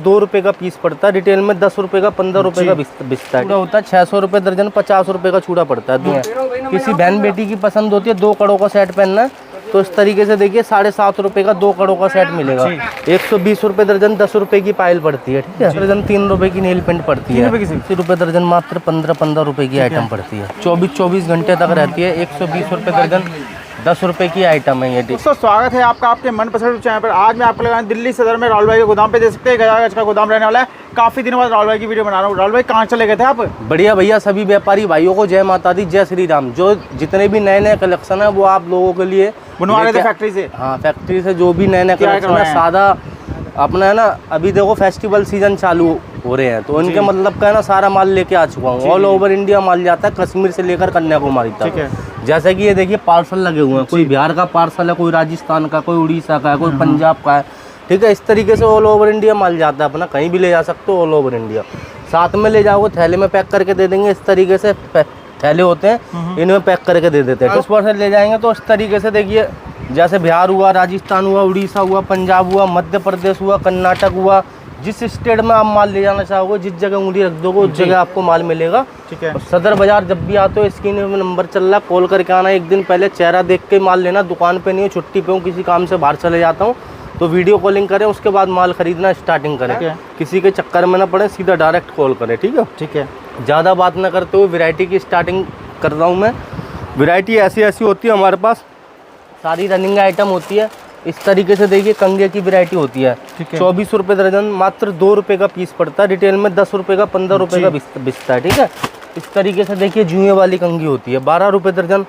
₹2 का पीस पड़ता है, रिटेल में ₹10 का ₹15 का बिकता है। चूड़ा होता है 600 रुपये दर्जन, ₹50 का चूड़ा पड़ता है। किसी बहन बेटी की पसंद होती है 2 कड़ों का सेट पहनना, तो इस तरीके से देखिए ₹7.5 का 2 कड़ों का सेट मिलेगा। 120 रुपये दर्जन, ₹10 की पायल पड़ती है, ठीक है। दर्जन ₹3 की नेल पेंट पड़ती है, ₹80 दर्जन मात्र 15 रुपये की आइटम पड़ती है। 24 घंटे तक रहती है। 120 रुपये दर्जन, ₹10 की आइटम है ये। दोस्तों स्वागत है आपका आपके मनपसंद चैनल पर। आज मैं आपको लगाया दिल्ली सदर में राहुल भाई के गोदाम पे, देख सकते हैं 1000 गज का गोदाम रहने वाला है। काफी दिनों बाद राहुल भाई की वीडियो बना रहा हूँ। राहुल भाई कहाँ चले गए थे आप? बढ़िया भैया, सभी व्यापारी भाइयों को जय माता दी, जय श्री राम। जो जितने भी नए नए कलेक्शन है वो आप लोगों के लिए बनवा रहे थे फैक्ट्री से। हाँ, फैक्ट्री से जो भी नए नए कलेक्शन है, सादा अपना है ना। अभी देखो फेस्टिवल सीजन चालू हो रहे हैं, तो इनके मतलब का है ना सारा माल लेके आ चुका हूँ। ऑल ओवर इंडिया माल जाता है, कश्मीर से लेकर कन्याकुमारी तक। जैसे कि ये देखिए पार्सल लगे हुए हैं, कोई बिहार का पार्सल है, कोई राजस्थान का, कोई उड़ीसा का है, कोई पंजाब का है, ठीक है। इस तरीके से ऑल ओवर इंडिया माल जाता है अपना, कहीं भी ले जा सकते हो ऑल ओवर इंडिया। साथ में ले जाओगे थैले में पैक करके दे देंगे। इस तरीके से थैले होते हैं, इनमें पैक करके दे देते हैं। उस पर से ले जाएंगे तो इस तरीके से देखिए, जैसे बिहार हुआ, राजस्थान हुआ, उड़ीसा हुआ, पंजाब हुआ, मध्य प्रदेश हुआ, कर्नाटक हुआ, जिस स्टेट में आप माल ले जाना चाहोगे, जिस जगह उंगली रख दोगे उस जगह आपको माल मिलेगा, ठीक है। सदर बाजार जब भी आते हो, स्क्रीन में नंबर चल रहा है, कॉल करके आना। एक दिन पहले चेहरा देख के माल लेना। दुकान पे नहीं हो, छुट्टी पे हूँ, किसी काम से बाहर चले जाता हूँ, तो वीडियो कॉलिंग करें, उसके बाद माल खरीदना स्टार्टिंग करें। किसी के चक्कर में ना पड़े, सीधा डायरेक्ट कॉल करें, ठीक है। ठीक है, ज़्यादा बात ना करते हुए वैरायटी की स्टार्टिंग कर रहा हूँ मैं। वैरायटी ऐसी ऐसी होती है हमारे पास, सारी रनिंग आइटम होती है। इस तरीके से देखिए कंगे की वैरायटी होती है। 24 रुपये दर्जन, मात्र ₹2 का पीस पड़ता है। रिटेल में ₹10 का ₹15 का बिकता है, ठीक है। इस तरीके से देखिए जुए वाली कंगी होती है, ₹12 दर्जन,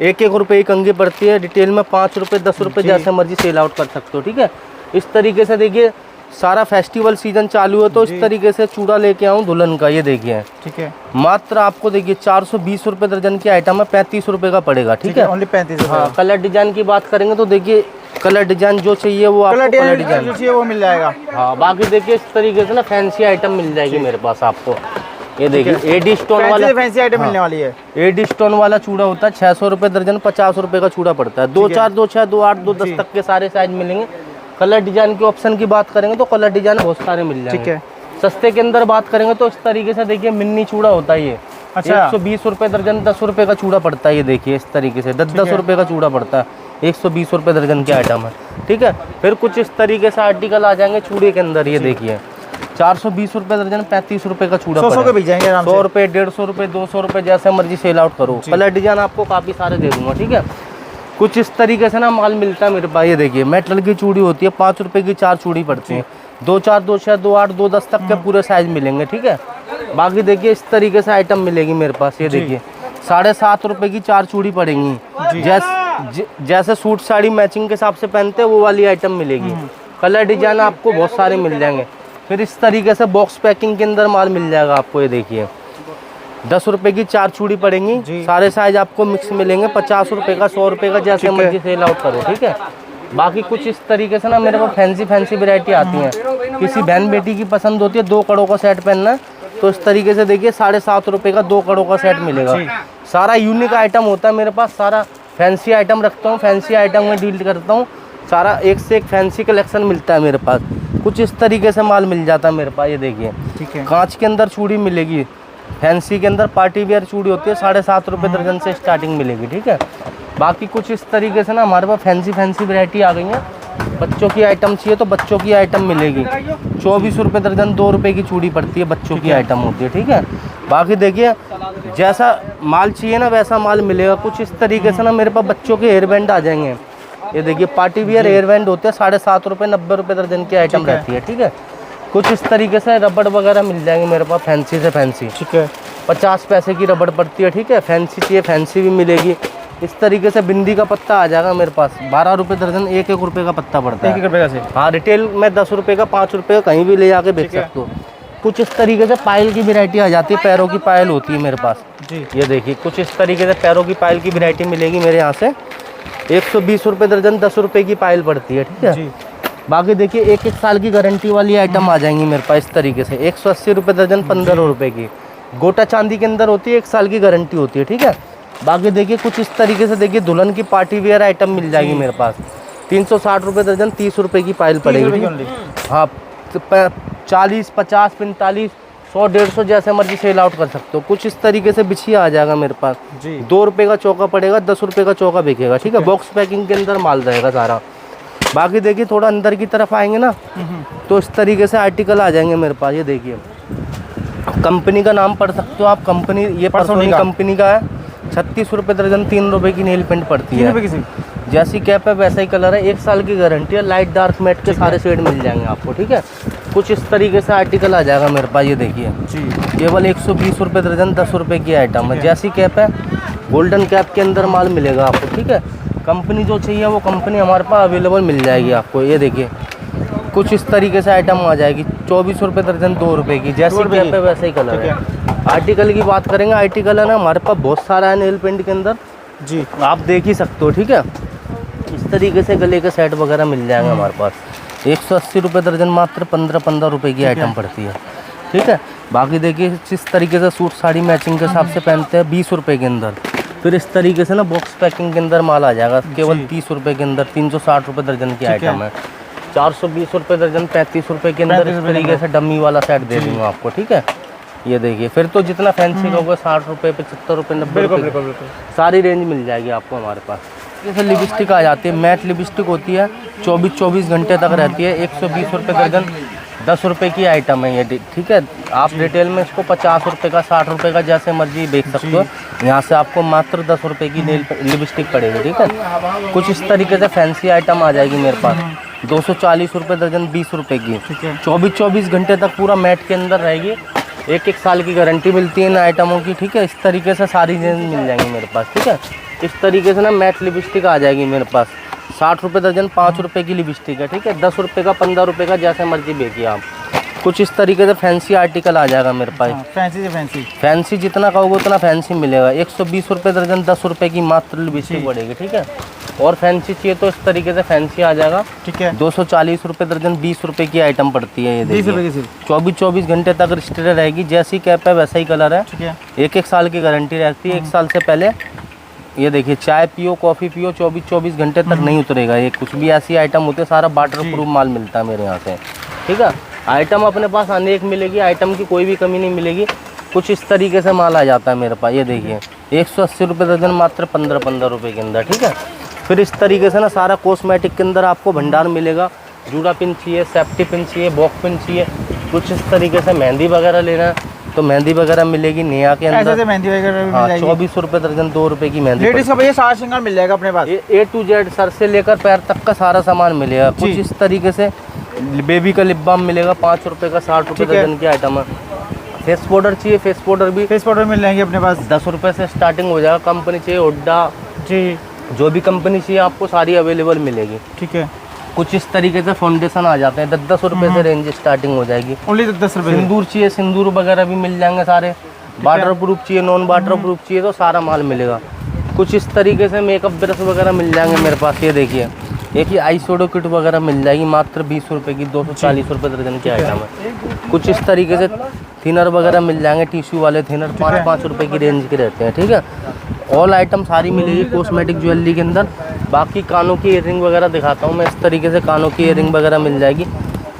1-1 रुपये की कंगी पड़ती है। रिटेल में ₹5, ₹10 जैसे मर्जी सेल आउट कर सकते हो, ठीक है। इस तरीके से देखिए सारा फेस्टिवल सीजन चालू है, तो इस तरीके से चूड़ा लेके आऊँ दुल्हन का, ये देखिए, ठीक है। मात्र आपको देखिए 420 रुपये दर्जन की आइटम है, ₹35 का पड़ेगा, ठीक है। ओनली 35। हाँ, कलर डिजाइन की बात करेंगे तो देखिए कलर डिजाइन जो चाहिए वो आपको कलर डिजाइन जो चाहिए वो मिल जाएगा। हाँ, बाकी देखिए इस तरीके से ना फैंसी आइटम मिल जाएगी मेरे पास आपको। ये देखिए एडी स्टोन वाला फैंसी आइटम मिलने वाली है। एडी स्टोन वाला चूड़ा होता है 600 रुपये दर्जन, ₹50 का चूड़ा पड़ता है। 2-4, 2-6, 2-8, 2-10 तक के सारे साइज मिलेंगे। कलर डिजाइन के ऑप्शन की बात करेंगे तो कलर डिजाइन बहुत सारे मिल जाएंगे, ठीक है। सस्ते के अंदर बात करेंगे तो इस तरीके से देखिए मिन्नी चूड़ा होता है ये। अच्छा, 120 रुपये दर्जन, ₹10 का चूड़ा पड़ता है। ये देखिए इस तरीके से 10-10 रुपये का चूड़ा पड़ता है, 120 रुपये दर्जन की आइटम है, ठीक है। फिर कुछ इस तरीके से आर्टिकल आ जाएंगे चूड़े के अंदर। ये देखिए 420 रुपये दर्जन, ₹35 का चूड़ा, 100 के बिक जाएंगे, 100 रुपये, 150 रुपये, 200 रुपये, जैसे मर्जी सेल आउट करो। कलर डिजाइन आपको काफ़ी सारे दे दूंगा, ठीक है। कुछ इस तरीके से ना माल मिलता है मेरे पास। ये देखिए मेटल की चूड़ी होती है, ₹5 की 4 चूड़ी पड़ती है। 2-4, 2-6, 2-8, 2-10 तक के पूरे साइज मिलेंगे, ठीक है। बाकी देखिए इस तरीके से आइटम मिलेगी मेरे पास। ये देखिए ₹7.5 की 4 चूड़ी पड़ेंगी। जैसे सूट साड़ी मैचिंग के हिसाब से पहनते हैं वो वाली आइटम मिलेगी। कलर डिजाइन आपको बहुत सारे मिल जाएंगे। फिर इस तरीके से बॉक्स पैकिंग के अंदर माल मिल जाएगा आपको। ये देखिए ₹10 की 4 चूड़ी पड़ेंगी। सारे साइज आपको मिक्स मिलेंगे, ₹50 का, ₹100 का, जैसे मर्जी सेल आउट करो, ठीक है। बाकी कुछ इस तरीके से ना मेरे पास फैंसी वैरायटी आती है। किसी बहन बेटी की पसंद होती है 2 कड़ों का सेट पहनना है, तो इस तरीके से देखिए ₹7.5 का 2 कड़ों का सेट मिलेगा। सारा यूनिक आइटम होता है मेरे पास, सारा फैंसी आइटम रखता हूँ, फैंसी आइटम में डील करता हूँ। सारा एक से एक फैंसी कलेक्शन मिलता है मेरे पास। कुछ इस तरीके से माल मिल जाता है मेरे पास। ये देखिए, ठीक है, कांच के अंदर चूड़ी मिलेगी। फैंसी के अंदर पार्टी वेयर चूड़ी होती है, ₹7.5 दर्जन से स्टार्टिंग मिलेगी, ठीक है। बाकी कुछ इस तरीके से ना हमारे पास फैंसी वैरायटी आ गई है। बच्चों की आइटम चाहिए तो बच्चों की आइटम मिलेगी। ₹24 दर्जन, ₹2 की चूड़ी पड़ती है, बच्चों की आइटम होती है, ठीक है। बाकी देखिए जैसा माल चाहिए ना वैसा माल मिलेगा। कुछ इस तरीके से ना मेरे पास बच्चों के हेयर बैंड आ जाएंगे। ये देखिए पार्टी वियर हेयर बैंड होते हैं, ₹7.5, ₹90 दर्जन की आइटम रहती है, ठीक है। कुछ इस तरीके से रबड़ वगैरह मिल जाएंगे मेरे पास, फैंसी से फैंसी, ठीक है। 50 पैसे की रबड़ पड़ती है, ठीक है। फैंसी चाहिए फैंसी भी मिलेगी। इस तरीके से बिंदी का पत्ता आ जाएगा मेरे पास, ₹12 दर्जन, 1-1 रुपये का पत्ता पड़ता है। 1 रुपये से, हाँ। रिटेल में ₹10 का, ₹5 का, कहीं भी ले जाके बेच सकते हो। कुछ इस तरीके से पायल की वैरायटी आ जाती है, पैरों की पायल होती है मेरे पास जी। ये देखिए कुछ इस तरीके से पैरों की पायल की वैरायटी मिलेगी मेरे यहाँ से। 120 रुपये दर्जन, ₹10 की पायल पड़ती है, ठीक है। बाकी देखिए 1-1 साल की गारंटी वाली आइटम आ जाएंगी मेरे पास इस तरीके से। 180 रुपये दर्जन, ₹15 की। गोटा चांदी के अंदर होती है, 1 साल की गारंटी होती है, ठीक है। बाकी देखिए कुछ इस तरीके से देखिए दुल्हन की पार्टी वेयर आइटम मिल जाएगी मेरे पास। 360 रुपये दर्जन, ₹30 की पायल पड़ेगी। हाँ, 40, 50, 45, 100, 150 जैसे मर्जी सेल आउट कर सकते हो। कुछ इस तरीके से बिछिया आ जाएगा मेरे पास जी। 2 रुपये का चौका पड़ेगा, 10 रुपये का चौका बिकेगा, ठीक है। बॉक्स पैकिंग के अंदर माल रहेगा सारा। बाकी देखिए थोड़ा अंदर की तरफ आएंगे ना तो इस तरीके से आर्टिकल आ जाएंगे मेरे पास। ये देखिए कंपनी का नाम पढ़ सकते हो आप, कंपनी ये परसोनी कंपनी का है। 36 रुपये दर्जन, 3 रुपये की नेल पेंट पड़ती है। जैसी कैप है वैसा ही कलर है, 1 साल की गारंटी है। लाइट डार्क मैट के सारे शेड मिल जाएंगे आपको, ठीक है। कुछ इस तरीके से आर्टिकल आ जाएगा मेरे पास। ये देखिए केवल 120 रुपये दर्जन, 10 रुपये की आइटम है। जैसी कैप है गोल्डन कैप के अंदर माल मिलेगा आपको, ठीक है। कंपनी जो चाहिए वो कंपनी हमारे पास अवेलेबल मिल जाएगी आपको। ये देखिए कुछ इस तरीके से आइटम आ जाएगी। 24 रुपये दर्जन, 2 रुपये की। जैसी कैप है वैसे ही कलर है। आर्टिकल की बात करेंगे, आर्टिकल है ना हमारे पास बहुत सारा है नेल पेंट के अंदर जी, आप देख ही सकते हो, ठीक है। इस तरीके से गले के सेट वगैरह मिल जाएंगे हमारे पास। 180 रुपये दर्जन, मात्र 15-15 रुपये की आइटम पड़ती है, ठीक है। बाकी देखिए जिस तरीके से सूट साड़ी मैचिंग के हिसाब से पहनते हैं 20 रुपये के अंदर। फिर इस तरीके से ना बॉक्स पैकिंग के अंदर माल आ जाएगा केवल 30 रुपये के अंदर। 360 रुपये दर्जन की आइटम है। 420 रुपये दर्जन, 35 रुपये के अंदर इस तरीके से डमी वाला सेट दे दूँगा आपको, ठीक है। ये देखिए फिर तो जितना फैंसी होगा 60 रुपये, 75 रुपये, 90 रुपये सारी रेंज मिल जाएगी आपको हमारे पास। जैसे लिपस्टिक आ जाती है, मैट लिपस्टिक होती है, 24 घंटे तक रहती है। 120 रुपये दर्जन, 10 रुपये की आइटम है ये, ठीक है। आप रिटेल में इसको 50 रुपये का, 60 रुपये का जैसे मर्जी बेच सकते हो। यहाँ से आपको मात्र 10 रुपये की लिपस्टिक पड़ेगी, ठीक है। कुछ इस तरीके से फैंसी आइटम आ जाएगी मेरे पास। 240 रुपये दर्जन, 20 रुपये की। 24 घंटे तक पूरा मैट के अंदर रहेगी। 1 साल की गारंटी मिलती है इन आइटमों की, ठीक है। इस तरीके से सारी रेंज मिल जाएंगी मेरे पास, ठीक है। इस तरीके से ना मैट लिपस्टिक आ जाएगी मेरे पास। 60 रुपये दर्जन, 5 रुपये की लिपस्टिक है, ठीक है। 10 रुपये का, 15 रुपये का, जैसे मर्जी बेचिए आप। कुछ इस तरीके से फैंसी आर्टिकल आ जाएगा मेरे पास। फैंसी से फैंसी जितना कहोगे उतना फैंसी मिलेगा। 120 रुपये दर्जन, 10 रुपये की मात्र लिपस्टिक पड़ेगी, ठीक है। और फैंसी चाहिए तो इस तरीके से फैंसी आ जाएगा, ठीक है। 240 रुपये दर्जन, 20 रुपये की आइटम पड़ती है। ये देखिए 24 घंटे तक रिस्टेड रहेगी। जैसी कैप है वैसा ही कलर है, ठीक है। 1 साल की गारंटी रहती है। 1 साल से पहले ये देखिए चाय पियो, कॉफ़ी पियो, 24 घंटे तक नहीं उतरेगा। ये कुछ भी ऐसी आइटम होती है, सारा वाटर प्रूफ माल मिलता है मेरे यहाँ से, ठीक है। आइटम अपने पास अनेक मिलेगी, आइटम की कोई भी कमी नहीं मिलेगी। कुछ इस तरीके से माल आ जाता है मेरे पास। ये देखिए 180 रुपये दर्जन, मात्र 15-15 रुपये के अंदर, ठीक है। फिर इस तरीके से ना सारा कॉस्मेटिक के अंदर आपको भंडार मिलेगा। जूड़ा पिन चाहिए, सेफ्टी पिन चाहिए, बॉक पिन चाहिए। कुछ इस तरीके से मेहंदी वगैरह लेना है तो मेहंदी वगैरह मिलेगी नेहा के अंदर। ऐसे मेहंदी वगैरह हाँ, 24 रुपये दर्जन, 2 रुपये की मेहंदी। लेडीज का भैया सारा श्रृंगार मिल जाएगा अपने पास। A to Z सर से लेकर पैर तक का सारा सामान मिलेगा। कुछ इस तरीके से बेबी का लिप बाम मिलेगा 5 रुपये का, 60 रुपये दर्जन की आइटम है। फेस पाउडर चाहिए, फेस पाउडर भी, फेस पाउडर मिल जाएंगे अपने पास। 10 रुपये से स्टार्टिंग हो जाएगा। कंपनी चाहिए हुड्डा जी, जो भी कंपनी चाहिए आपको सारी अवेलेबल मिलेगी, ठीक है। कुछ इस तरीके से फाउंडेशन आ जाते हैं। 10 रुपये से रेंज स्टार्टिंग हो जाएगी। ओनली 10 रुपये। सिंदूर चाहिए, सिंदूर वगैरह भी मिल जाएंगे सारे। वाटर प्रूफ चाहिए, नॉन वाटर प्रूफ चाहिए तो सारा माल मिलेगा। कुछ इस तरीके से मेकअप ब्रश वगैरह मिल जाएंगे मेरे पास। ये देखिए एक ही आई शेडो किट वगैरह मिल जाएगी, मात्र 20 रुपये की। 240 रुपये दर्जन की आइटम है। कुछ इस तरीके से थिनर वगैरह मिल जाएंगे, टिश्यू वाले थिनर 5-5 रुपये की रेंज के रहते हैं, ठीक है। ऑल आइटम सारी मिलेगी कॉस्मेटिक ज्वेलरी के अंदर। बाकी कानों की इयररिंग वगैरह दिखाता हूँ मैं। इस तरीके से कानों की इयररिंग वगैरह मिल जाएगी।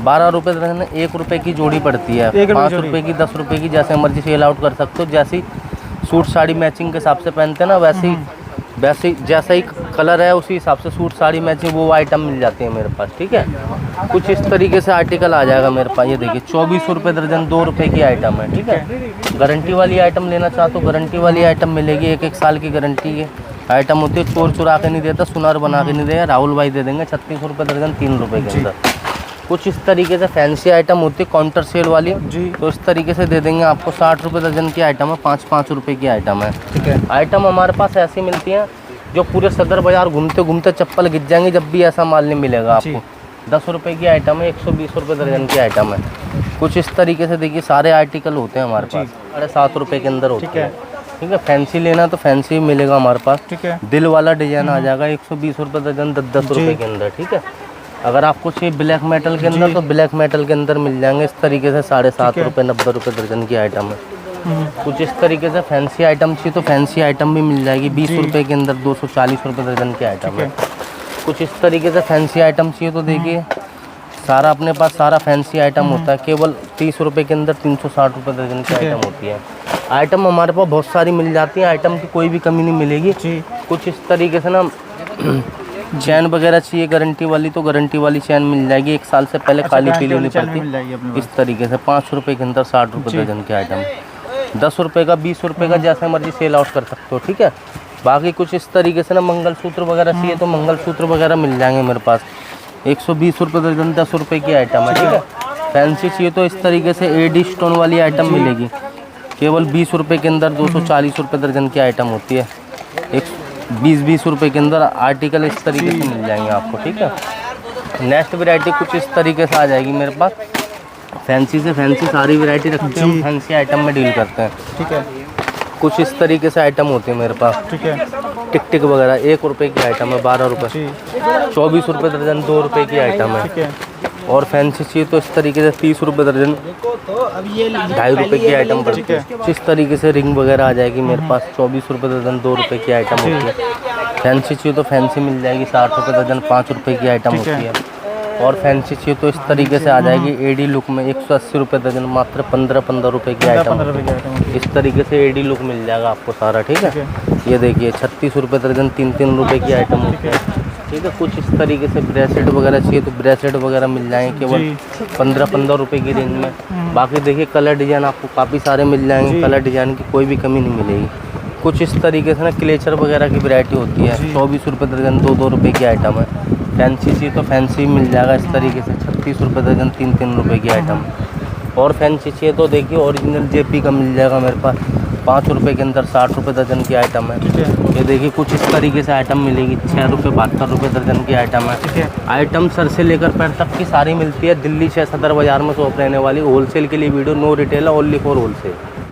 12 रुपये दर्जन, 1 रुपये की जोड़ी पड़ती है। 5 रुपये की, 10 रुपये की, जैसे मर्जी सेल आउट कर सकते हो। जैसी सूट साड़ी मैचिंग के हिसाब से पहनते हैं ना वैसे जैसा ही कलर है उसी हिसाब से सूट साड़ी मैचिंग वो आइटम मिल जाती है मेरे पास, ठीक है। कुछ इस तरीके से आर्टिकल आ जाएगा मेरे पास। ये देखिए 24 रुपये दर्जन, 2 रुपये की आइटम है, ठीक है। गारंटी वाली आइटम लेना चाहते हो गारंटी वाली आइटम मिलेगी। 1 साल की गारंटी की आइटम होती है। चोर चुरा के नहीं देता, सुनार बना के नहीं देगा, राहुल भाई दे देंगे। 36 रुपये दर्जन, 3 रुपये के अंदर। कुछ इस तरीके से फैंसी आइटम होती है काउंटर सेल वाली जी, तो इस तरीके से दे देंगे आपको। 60 रुपये दर्जन की आइटम है, 5-5 रुपये की आइटम है, ठीक है। आइटम हमारे पास ऐसी मिलती हैं जो पूरे सदर बाजार घूमते घूमते चप्पल गिर जाएंगे, जब भी ऐसा माल नहीं मिलेगा आपको। 10 रुपये की आइटम है, 120 रुपये दर्जन की आइटम है। कुछ इस तरीके से देखिए सारे आर्टिकल होते हैं हमारे पास। 7.5 रुपये के अंदर होते हैं, ठीक है। फैंसी लेना तो फैंसी मिलेगा हमारे पास, ठीक है। दिल वाला डिजाइन आ जाएगा 120 रुपये दर्जन, 10 रुपये के अंदर, ठीक है। अगर आपको चाहिए ब्लैक मेटल के अंदर तो ब्लैक मेटल के अंदर मिल जाएंगे। इस तरीके से 7.5 रुपये, 90 रुपये दर्जन की आइटम है। कुछ इस तरीके से फैंसी आइटम चाहिए तो फैंसी आइटम भी मिल जाएगी 20 रुपये के अंदर। 240 रुपये दर्जन की आइटम है। कुछ इस तरीके से फैंसी आइटम चाहिए तो देखिए सारा अपने पास सारा फैंसी आइटम होता है, केवल 30 रुपये के अंदर 360 रुपये दर्जन की आइटम होती है। आइटम हमारे पास बहुत सारी मिल जाती हैं, आइटम की कोई भी कमी नहीं मिलेगी। जी। कुछ इस तरीके से ना चैन वगैरह चाहिए गारंटी वाली, तो गारंटी वाली चैन मिल जाएगी, 1 साल से पहले काली पीली नहीं चैन मिल जाएगी पड़ती। अपने इस तरीके से 5 रुपये के अंदर 60 रुपये दर्जन के आइटम, 10 रुपये का 20 रुपये का जैसे मर्जी सेल आउट कर सकते हो, ठीक है। बाकी कुछ इस तरीके से ना मंगलसूत्र वगैरह चाहिए तो मंगलसूत्र वगैरह मिल जाएंगे मेरे पास, 120 रुपये दर्जन, 10 रुपये की आइटम है, ठीक है। फैंसी चाहिए तो इस तरीके से एडी स्टोन वाली आइटम मिलेगी, केवल 20 रुपये के अंदर 240 रुपये दर्जन की आइटम होती है। 20 रुपये के अंदर आर्टिकल इस तरीके से मिल जाएंगे आपको, ठीक है। नेक्स्ट वैरायटी कुछ इस तरीके से आ जाएगी मेरे पास, फैंसी से फैंसी सारी वैरायटी रखते हैं हम, फैंसी आइटम में डील करते हैं, ठीक है। कुछ इस तरीके से आइटम होते हैं मेरे पास, ठीक है। टिक टिक वगैरह 1 रुपये की आइटम है, 12 रुपये, 24 रुपये दर्जन 2 रुपये की आइटम है। ठीक है। और फैंसी चाहिए तो इस तरीके से 30 रुपये दर्जन 2.5 रुपये की आइटम पड़ती है। इस तरीके से रिंग वगैरह आ जाएगी मेरे पास, 24 रुपये दर्जन 2 रुपये की आइटम होती है। फैंसी चाहिए तो फैंसी मिल जाएगी, 60 रुपये दर्जन 5 रुपये की आइटम होती है। और फैंसी चाहिए तो इस तरीके से आ जाएगी एडी लुक में, 180 रुपये दर्जन, मात्र 15 रुपये की आइटम। इस तरीके से एडी लुक मिल जाएगा आपको सारा, ठीक है। ये देखिए 36 रुपये दर्जन 3 रुपये की आइटम होती है, ठीक है। कुछ इस तरीके से ब्रेसलेट वगैरह चाहिए तो ब्रेसलेट वगैरह मिल जाएंगे केवल 15 रुपये की रेंज में। बाकी देखिए कलर डिज़ाइन आपको काफ़ी सारे मिल जाएंगे, कलर डिज़ाइन की कोई भी कमी नहीं मिलेगी। कुछ इस तरीके से ना क्लेचर वगैरह की वैरायटी होती है, 24 रुपये दर्जन 2 रुपये की आइटम है। फैंसी चाहिए तो फैंसी मिल जाएगा इस तरीके से, 36 रुपये दर्जन 3 रुपये की आइटम। और फैंसी चाहिए तो देखिए ओरिजिनल जेपी का मिल जाएगा मेरे पास, 5 रुपये के अंदर 60 रुपये दर्जन की आइटम है। ये देखिए कुछ इस तरीके से आइटम मिलेगी, 6 रुपये 72 रुपये दर्जन की आइटम है। आइटम सर से लेकर पैर तक की सारी मिलती है। दिल्ली 6 सदर बाज़ार में शॉप रहने वाली, होलसेल के लिए video, no retail, only for wholesale.